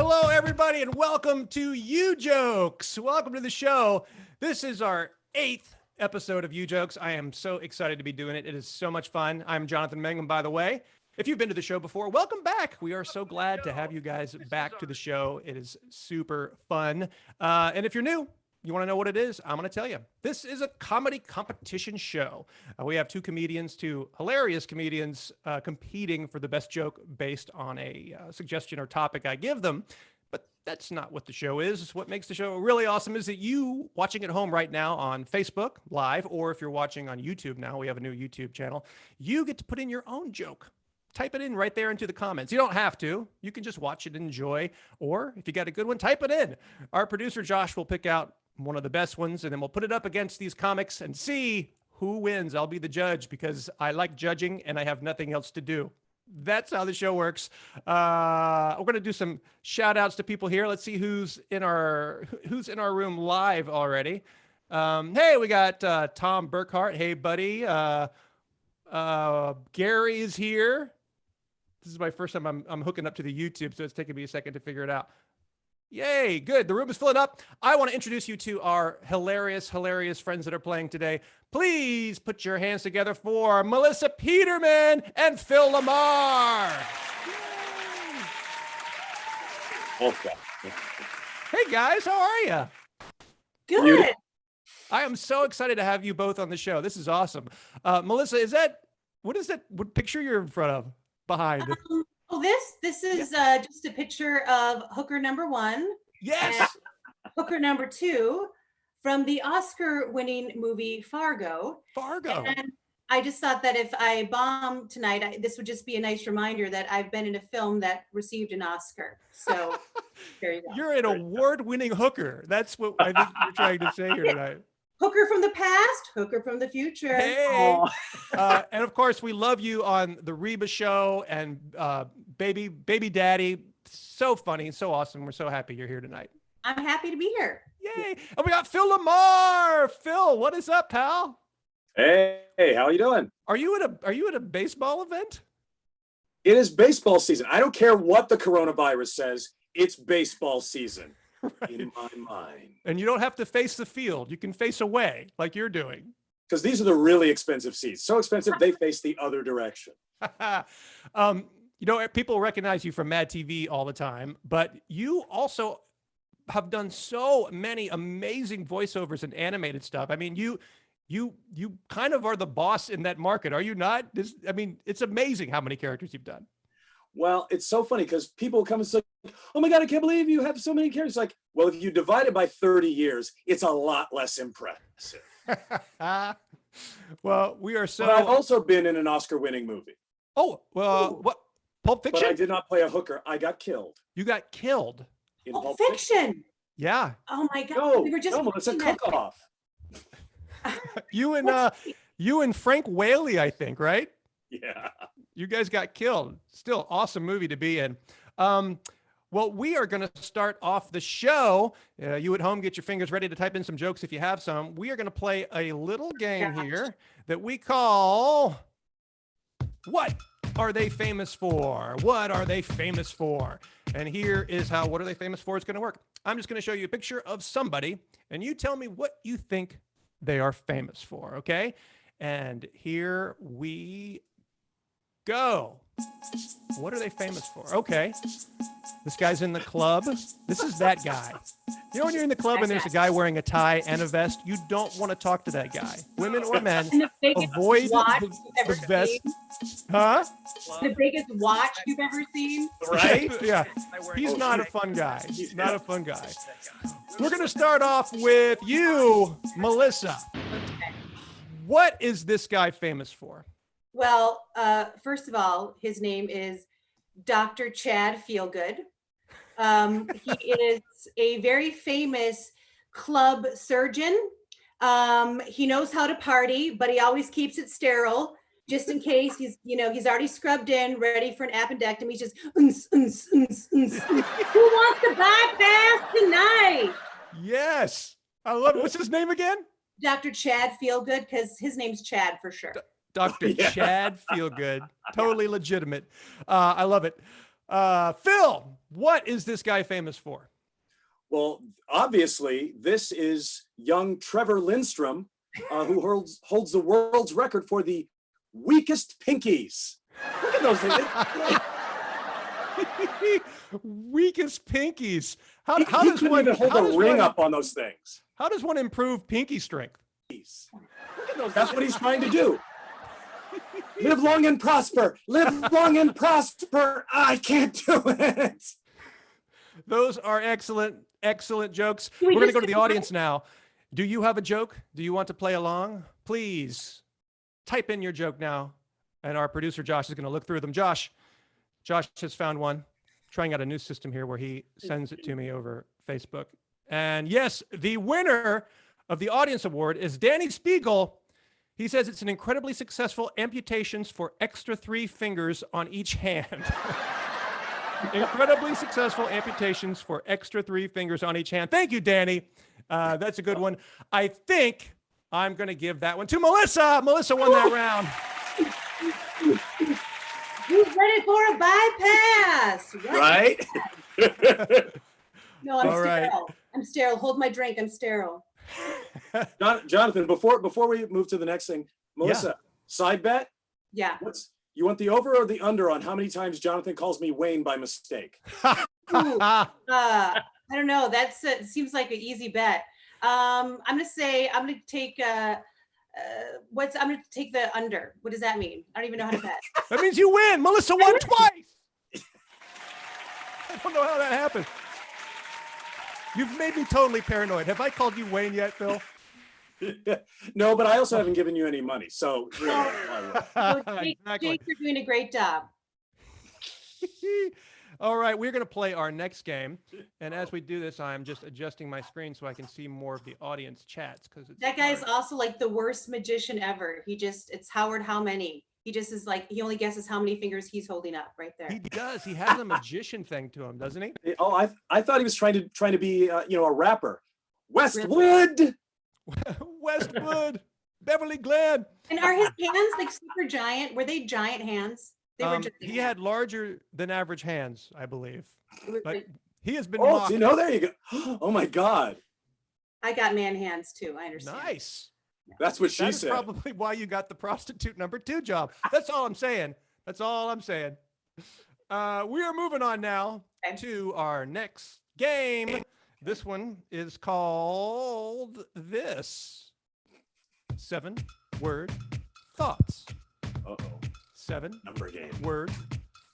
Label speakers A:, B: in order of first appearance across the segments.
A: Hello, everybody, and welcome to Ujokes. Welcome to the show. This is our 8th episode of Ujokes. I am so excited to be doing it. It is so much fun. I'm Jonathan Mangum, by the way. If you've been to the show before, welcome back. We are so glad to have you guys back to the show. It is super fun. And if you're new, you want to know what it is? I'm going to tell you. This is a comedy competition show. We have two hilarious comedians competing for the best joke based on a suggestion or topic I give them. But that's not what the show is. What makes the show really awesome is that you watching at home right now on Facebook Live, or if you're watching on YouTube now, we have a new YouTube channel, you get to put in your own joke. Type it in right there into the comments. You don't have to. You can just watch it and enjoy. Or if you got a good one, type it in. Our producer, Josh, will pick out one of the best ones, and then we'll put it up against these comics and see who wins. I'll be the judge because I like judging and I have nothing else to do. That's how the show works. We're going to do some shout outs to people here. Let's see who's in our room live already. Hey, we got Tom Burkhart. Hey, buddy. Gary is here. This is my first time I'm hooking up to the YouTube, so it's taking me a second to figure it out. Yay, good. The room is filling up. I want to introduce you to our hilarious friends that are playing today. Please put your hands together for Melissa Peterman and Phil Lamarr.
B: Okay.
A: Hey guys, how are you?
C: Good.
A: I am so excited to have you both on the show. This is awesome. Melissa, what picture you're in front of behind?
C: This is just a picture of hooker number 1.
A: Yes.
C: Hooker number 2 from the Oscar-winning movie Fargo. And I just thought that if I bomb tonight, this would just be a nice reminder that I've been in a film that received an Oscar. So there you go.
A: You're an award-winning hooker. That's what I think you're trying to say here tonight.
C: Hooker from the past, hooker from the future.
A: Hey. And of course, we love you on the Reba show and Baby Daddy. So funny, so awesome. We're so happy you're here tonight.
C: I'm happy to be here.
A: Yay. And we got Phil Lamarr. Phil, what is up, pal?
B: Hey, how are you doing?
A: Are you at a baseball event?
B: It is baseball season. I don't care what the coronavirus says. It's baseball season. Right. In my mind.
A: And you don't have to face the field. You can face away like you're doing.
B: Because these are the really expensive seats. So expensive, they face the other direction.
A: People recognize you from MADtv all the time, but you also have done so many amazing voiceovers and animated stuff. I mean, you kind of are the boss in that market, are you not? It's amazing how many characters you've done.
B: Well, it's so funny because people come and say, oh my God, I can't believe you have so many characters. Like, well, if you divide it by 30 years, it's a lot less impressive.
A: Well, we are so...
B: But I've also been in an Oscar-winning movie.
A: Oh, well, what? Pulp Fiction?
B: But I did not play a hooker. I got killed.
A: You got killed?
B: In
C: Pulp Fiction.
A: Yeah.
C: Oh my God.
B: No,
C: we were just
B: it's a cook-off.
A: You and Frank Whaley, I think, right?
B: Yeah.
A: You guys got killed. Still awesome movie to be in. Well, we are going to start off the show. You at home, get your fingers ready to type in some jokes if you have some. We are going to play a little game here that we call What Are They Famous For? What are they famous for? And here is how What Are They Famous For is going to work. I'm just going to show you a picture of somebody, and you tell me what you think they are famous for, okay? And here we go. What are they famous for? Okay. This guy's in the club. This is that guy. You know when you're in the club and there's a guy wearing a tie and a vest, you don't want to talk to that guy. Women or men, avoid the vest. Huh?
C: The biggest watch you've ever seen.
A: Right? Yeah. He's not a fun guy. He's not a fun guy. We're going to start off with you, Melissa. What is this guy famous for?
C: Well, first of all, his name is Dr. Chad Feelgood. He is a very famous club surgeon. He knows how to party, but he always keeps it sterile just in case he's already scrubbed in, ready for an appendectomy. He's just, Who wants to bypass tonight?
A: Yes. I love it. What's his name again?
C: Dr. Chad Feelgood, because his name's Chad for sure.
A: Dr. Chad Feelgood. Totally legitimate. I love it. Phil, What is this guy famous for?
B: Well, obviously, this is young Trevor Lindstrom, who holds the world's record for the weakest pinkies. Look at those things.
A: Weakest pinkies. How
B: He
A: does
B: couldn't
A: one
B: even hold a ring up on those things.
A: How does one improve pinky strength?
B: Look at those. That's what he's trying to do. Live long and prosper. Live long and prosper. I can't do it.
A: Those are excellent jokes.
C: Can we
A: We're going to
C: just
A: go to the
C: get one?
A: audience now. Do you have a joke? Do you want to play along? Please type in your joke now. And our producer, Josh, is going to look through them. Josh has found one. Trying out a new system here where he sends it to me over Facebook. And yes, the winner of the audience award is Danny Spiegel. He says it's an incredibly successful amputations for extra 3 fingers on each hand. Incredibly successful amputations for extra 3 fingers on each hand. Thank you, Danny. That's a good one. I think I'm going to give that one to Melissa. Melissa won that round.
C: Who's ready for a bypass?
B: Right?
C: No, I'm
A: All right.
C: sterile. I'm sterile. Hold my drink. I'm sterile.
B: Jonathan, before we move to the next thing, Melissa, side bet?
C: Yeah.
B: You want the over or the under on how many times Jonathan calls me Wayne by mistake?
C: Ooh, I don't know. That's seems like an easy bet. I'm gonna take I'm gonna take the under. What does that mean? I don't even know how to bet.
A: That means you win. Melissa won twice. I don't know how that happened. You've made me totally paranoid. Have I called you Wayne yet, Phil?
B: No, but I also haven't given you any money. So really,
C: So Jake,
A: Exactly.
C: you're doing a great job.
A: All right, we're going to play our next game. And as we do this, I'm just adjusting my screen so I can see more of the audience chats.
C: That guy's also like the worst magician ever. It's Howard How Many. He just is like, he only guesses how many fingers he's holding up right there.
A: He does. He has a magician thing to him, doesn't he?
B: oh, I thought he was trying to be a rapper. Westwood.
A: Westwood, Beverly Glen.
C: And are his hands like super giant? Were they giant hands? They were giant
A: He
C: hands.
A: had larger than average hands, I believe.
C: It was
A: But
C: like-
A: he has been
B: Oh,
A: mocked.
B: see, no, there you go. Oh my God,
C: I got man hands too. I understand.
A: Nice.
B: that's what she
A: That's
B: said.
A: probably why you got the prostitute number 2 job. That's all I'm saying. That's all I'm saying. We are moving on now
C: Okay.
A: to our next game. This one is called this. 7-word thoughts.
B: Uh-oh,
A: 7
B: number game.
A: word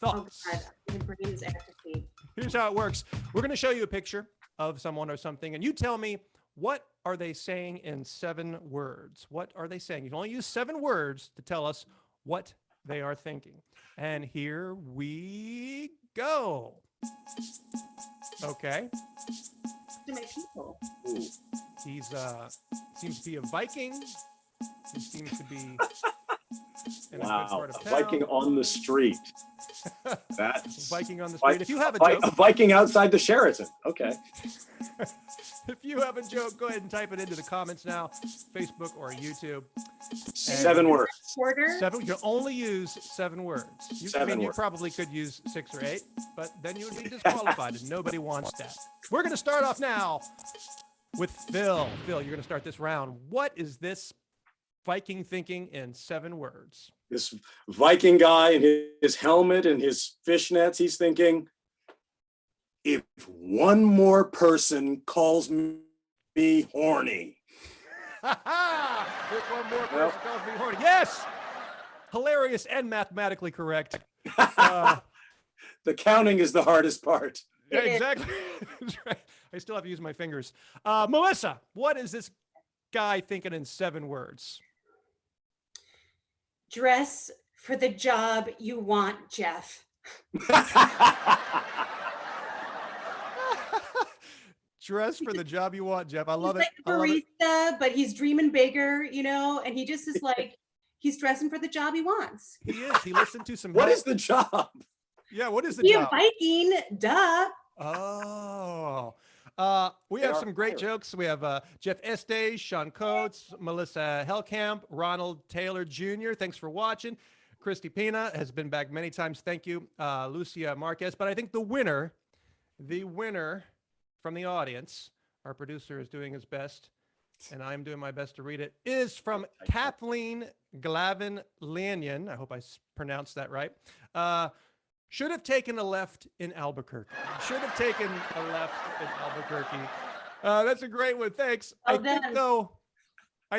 C: Oh
A: thoughts.
C: God, my brain is atrophied.
A: Here's how it works. We're going to show you a picture of someone or something, and you tell me, what are they saying in 7 words? What are they saying? You can only use 7 words to tell us what they are thinking. And here we go. Okay.
C: To my people.
B: Ooh.
A: He's seems to be a Viking. He seems to be in a good
B: Wow,
A: part of
B: a
A: town.
B: Viking on the street. That's
A: Viking on the street. If you have a
B: a
A: joke,
B: Viking outside the Sheraton. Okay.
A: if you have a joke, go ahead and type it into the comments now, Facebook or YouTube.
B: 7 words.
C: Quarter.
A: 7. You can only use 7 words. You
B: 7
A: you
B: words.
A: probably could use 6 or 8, but then you would be disqualified, and nobody wants that. We're going to start off now with Phil. Phil, you're going to start this round. What is this Viking thinking in 7 words?
B: This Viking guy in his helmet and his fishnets, he's thinking, if one more person calls me horny.
A: If one more person calls me horny. Yes! Hilarious and mathematically correct.
B: The counting is the hardest part.
A: Yeah, exactly. That's right. I still have to use my fingers. Melissa, what is this guy thinking in 7 words?
C: Dress for the job you want, Jeff.
A: Dress for the job you want, Jeff. I
C: He's
A: love it.
C: like a
A: I love it.
C: barista, but he's dreaming bigger, and he just is like, he's dressing for the job he wants.
A: He is. He listened to some.
B: What
A: help.
B: is the job?
A: Yeah, what is the
C: Be a
A: job?
C: Viking, duh.
A: Oh. We
B: They
A: have
B: are
A: some great
B: pirates.
A: jokes. We have Jeff Estes, Sean Coates, Melissa Hellkamp, Ronald Taylor Jr. Thanks for watching. Christy Pina has been back many times. Thank you. Lucia Marquez. But I think the winner the winner from the audience, our producer is doing his best, and I'm doing my best to read it, is from Kathleen Glavin Lanyon. I hope I pronounced that right. Should have taken a left in Albuquerque. Should have taken a left in Albuquerque. That's a great one. Thanks. I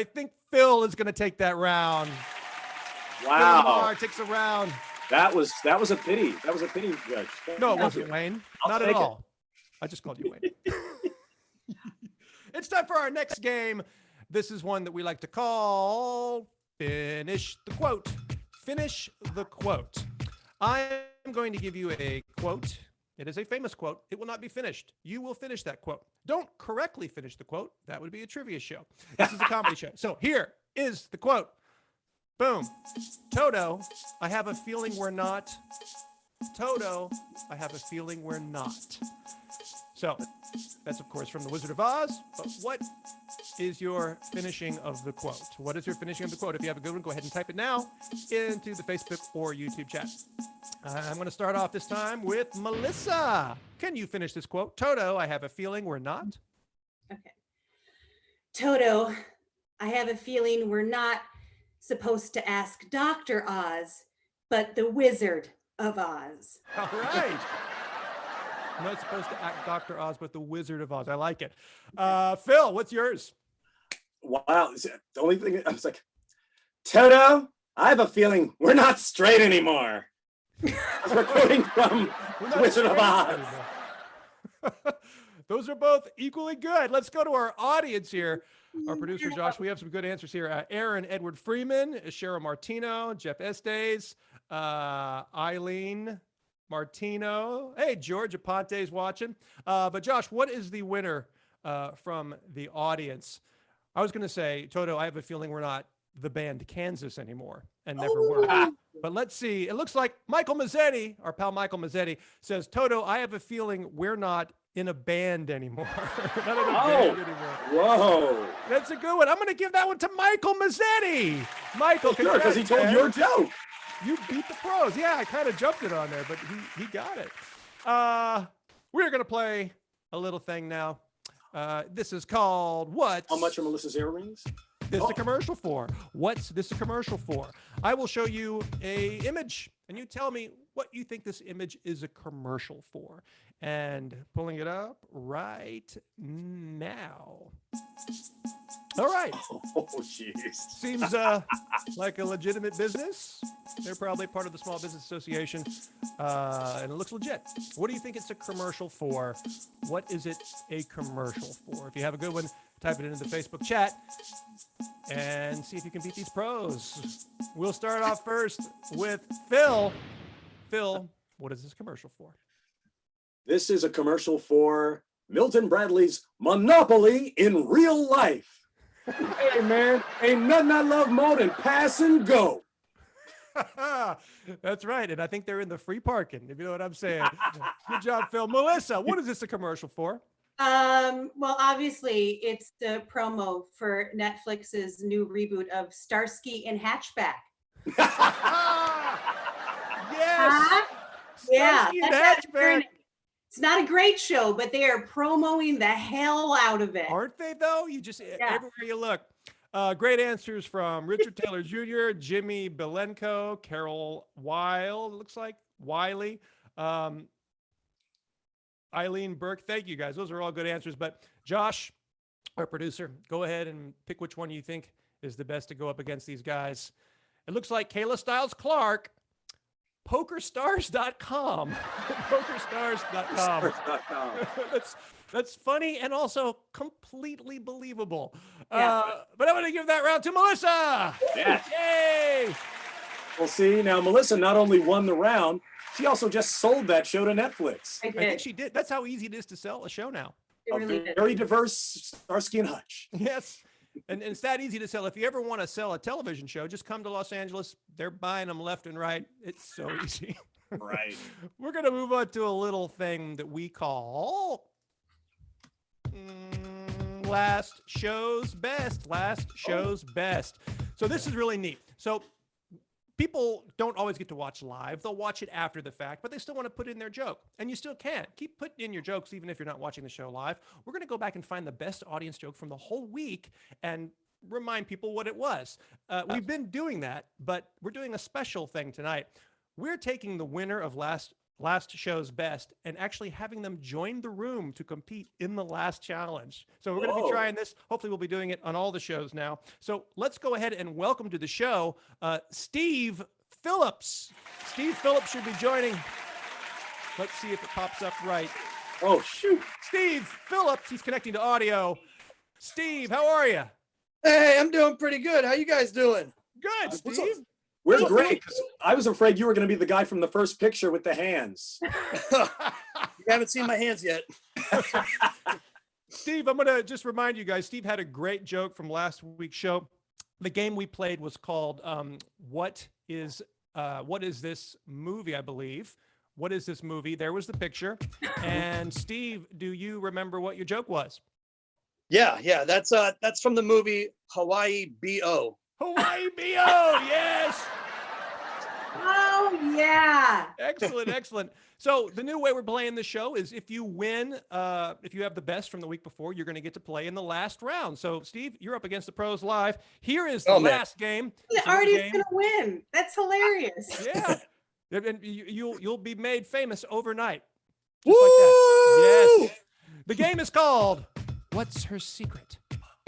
A: think Phil is going to take that round.
B: Wow.
A: Phil Lamarr takes a round.
B: That was a pity. That was a pity, Judge.
A: No, it wasn't, Wayne. Not at all. I just called you Wayne. It's time for our next game. This is one that we like to call Finish the Quote. Finish the Quote. I'm going to give you a quote. It is a famous quote. It will not be finished. You will finish that quote. Don't correctly finish the quote. That would be a trivia show. This is a comedy show. So here is the quote. Boom. Toto, I have a feeling we're not. Toto, I have a feeling we're not. So that's, of course, from The Wizard of Oz. But what is your finishing of the quote? What is your finishing of the quote? If you have a good one, go ahead and type it now into the Facebook or YouTube chat. I'm going to start off this time with Melissa. Can you finish this quote? Toto, I have a feeling we're not.
C: Okay. Toto, I have a feeling we're not supposed to ask Dr. Oz, but the Wizard of Oz.
A: All right. I'm not supposed to act Dr. Oz, but the Wizard of Oz. I like it. Phil, what's yours?
B: Wow. The only thing I was like, Toto, I have a feeling we're not straight anymore. We're quoting from Wizard of Oz.
A: Those are both equally good. Let's go to our audience here. Our producer, Josh, we have some good answers here. Aaron Edward Freeman, Cheryl Martino, Jeff Estes, Eileen Martino. Hey, George Aponte's watching. But Josh, what is the winner from the audience? I was going to say, Toto, I have a feeling we're not the band Kansas anymore and never were. But let's see. It looks like Michael Mazzetti, our pal Michael Mazzetti, says, Toto, I have a feeling we're not in a band anymore. Not in a band anymore.
B: Whoa.
A: That's a good one. I'm going to give that one to Michael Mazzetti. Michael,
B: sure, because he told your joke.
A: You beat the pros. Yeah, I kind of jumped it on there, but he got it. We're going to play a little thing now. This is called What's...
B: How much are Melissa's earrings?
A: This a commercial for? What's this a commercial for? I will show you a image, and you tell me what you think this image is a commercial for. And pulling it up right now. All right.
B: Oh, jeez.
A: Seems like a legitimate business. They're probably part of the Small Business Association, and it looks legit. What do you think it's a commercial for? What is it a commercial for? If you have a good one, type it into the Facebook chat and see if you can beat these pros. We'll start off first with Phil. Phil, what is this commercial for?
B: This is a commercial for Milton Bradley's Monopoly in real life. Hey, man, ain't nothing I love more than pass and go.
A: That's right. And I think they're in the free parking, if you know what I'm saying. Good job, Phil. Melissa, what is this a commercial for?
C: Well, obviously, it's the promo for Netflix's new reboot of Starsky and Hatchback.
A: Yes.
C: Yeah.
A: And Hatchback.
C: It's not a great show, but they are promoting the hell out of it.
A: Aren't they, though? You just, everywhere you look. Great answers from Richard Taylor Jr., Jimmy Belenko, Carol Weil, looks like, Wiley, Eileen Burke. Thank you, guys. Those are all good answers. But Josh, our producer, go ahead and pick which one you think is the best to go up against these guys. It looks like Kayla Stiles Clark, PokerStars.com. PokerStars.com. That's funny and also completely believable.
C: Yeah.
A: But I'm going to give that round to Melissa.
B: Yeah.
A: Yay!
B: Well, see, now Melissa not only won the round, she also just sold that show to Netflix.
C: I did.
A: I think she did. That's how easy it is to sell a show now.
C: It really did.
B: Very diverse Starsky and Hutch.
A: Yes. And it's that easy to sell. If you ever want to sell a television show, just come to Los Angeles. They're buying them left and right. It's so easy.
B: Right.
A: We're going to move on to a little thing that we call Last Show's Best. Last Show's Best. So this is really neat. So people don't always get to watch live. They'll watch it after the fact, but they still want to put in their joke. And you still can. Keep putting in your jokes even if you're not watching the show live. We're going to go back and find the best audience joke from the whole week and remind people what it was. We've been doing that, but we're doing a special thing tonight. We're taking the winner of last show's best and actually having them join the room to compete in the last challenge. So we're going to be trying this. Hopefully we'll be doing it on all the shows now. So let's go ahead and welcome to the show, Steve Phillips. Steve Phillips should be joining. Let's see if it pops up right.
B: Oh, shoot.
A: Steve Phillips, he's connecting to audio. Steve, how are you?
D: Hey, I'm doing pretty good. How you guys doing?
A: Good, Steve.
B: We're great. 'Cause I was afraid you were going to be the guy from the first picture with the hands.
D: You haven't seen my hands yet.
A: Steve, I'm going to just remind you guys, Steve had a great joke from last week's show. The game we played was called What is this movie, I believe. What is this movie? There was the picture. And Steve, do you remember what your joke was?
D: Yeah, that's from the movie Hawaii B.O.
A: Hawaii B.O. Yes.
C: Oh, yeah.
A: Excellent. So the new way we're playing the show is if you win, if you have the best from the week before, you're going to get to play in the last round. So Steve, you're up against the pros live. Here is the last game.
C: Artie's going to win. That's hilarious.
A: Yeah. And you'll be made famous overnight.
D: Woo!
A: Just like that. Yes. The game is called What's Her Secret?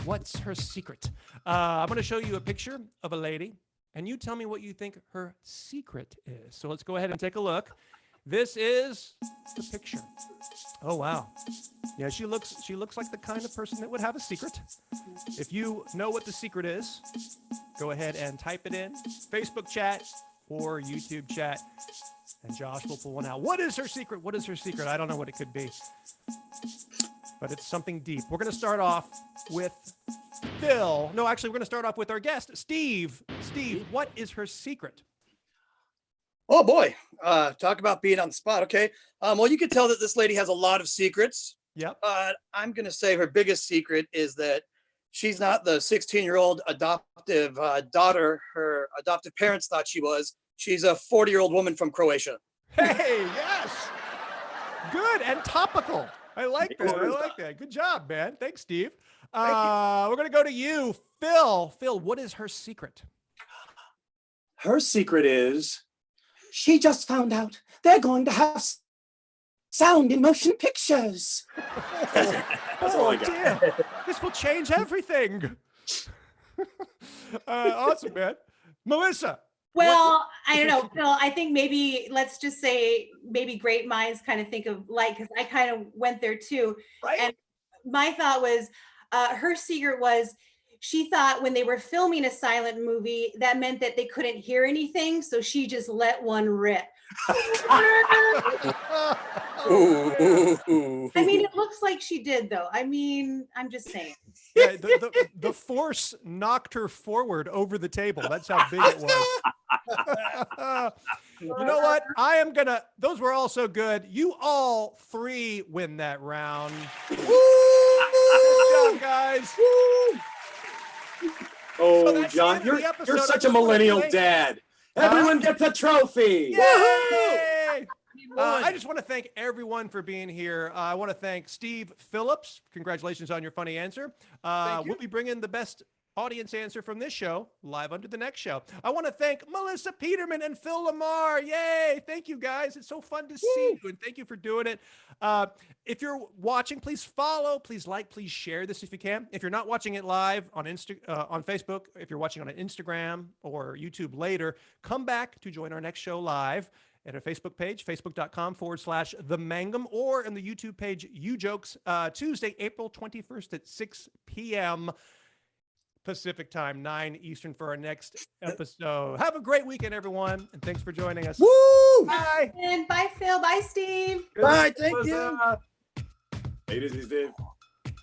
A: What's her secret? I'm going to show you a picture of a lady, and you tell me what you think her secret is. So let's go ahead and take a look. This is the picture. Oh, wow. Yeah, she looks like the kind of person that would have a secret. If you know what the secret is, go ahead and type it in Facebook chat or YouTube chat, and Josh will pull one out. What is her secret? What is her secret? I don't know what it could be, but it's something deep. We're going to start off with Phil. No, actually, we're going to start off with our guest, Steve. Steve, what is her secret?
D: Oh boy, talk about being on the spot. Okay, well, you can tell that this lady has a lot of secrets.
A: Yep.
D: I'm gonna say her biggest secret is that she's not the 16-year-old adoptive daughter her adoptive parents thought she was. She's a 40-year-old woman from Croatia.
A: Hey, yes. Good and topical. I like that. Good job, man. Thanks, Steve. We're going to go to you, Phil. Phil, what is her secret?
B: Her secret is she just found out they're going to have sound in motion pictures. That's all I got.
A: Dear. This will change everything. Awesome, man. Melissa.
C: Well, I don't know, Phil. I think maybe let's just say maybe great minds kind of think of like, because I kind of went there too.
B: Right.
C: And my thought was her secret was she thought when they were filming a silent movie, that meant that they couldn't hear anything. So she just let one rip.
D: Ooh.
C: I mean, it looks like she did, though. I mean, I'm just saying.
A: Yeah, the force knocked her forward over the table. That's how big it was. You know what? Those were all so good. You all three win that round. Woo! Good job, guys.
B: Oh,
A: So
B: John, you're such a millennial dad. Everyone gets a trophy.
A: Yay! I just want to thank everyone for being here. I want to thank Steve Phillips. Congratulations on your funny answer. We'll be bringing the best audience answer from this show live under the next show. I want to thank Melissa Peterman and Phil Lamarr. Yay! Thank you, guys. It's so fun to see you, and thank you for doing it. If you're watching, please follow, please like, please share this if you can. If you're not watching it live on Facebook, if you're watching on Instagram or YouTube later, come back to join our next show live at our Facebook page, facebook.com/The Mangum, or in the YouTube page, Ujokes, Tuesday, April 21st at 6 p.m. Pacific time, 9 Eastern for our next episode. Have a great weekend, everyone, and thanks for joining us.
D: Woo!
A: Bye.
C: And bye, Phil. Bye, Steve.
D: Bye, thank you.
B: Hey, this is Steve.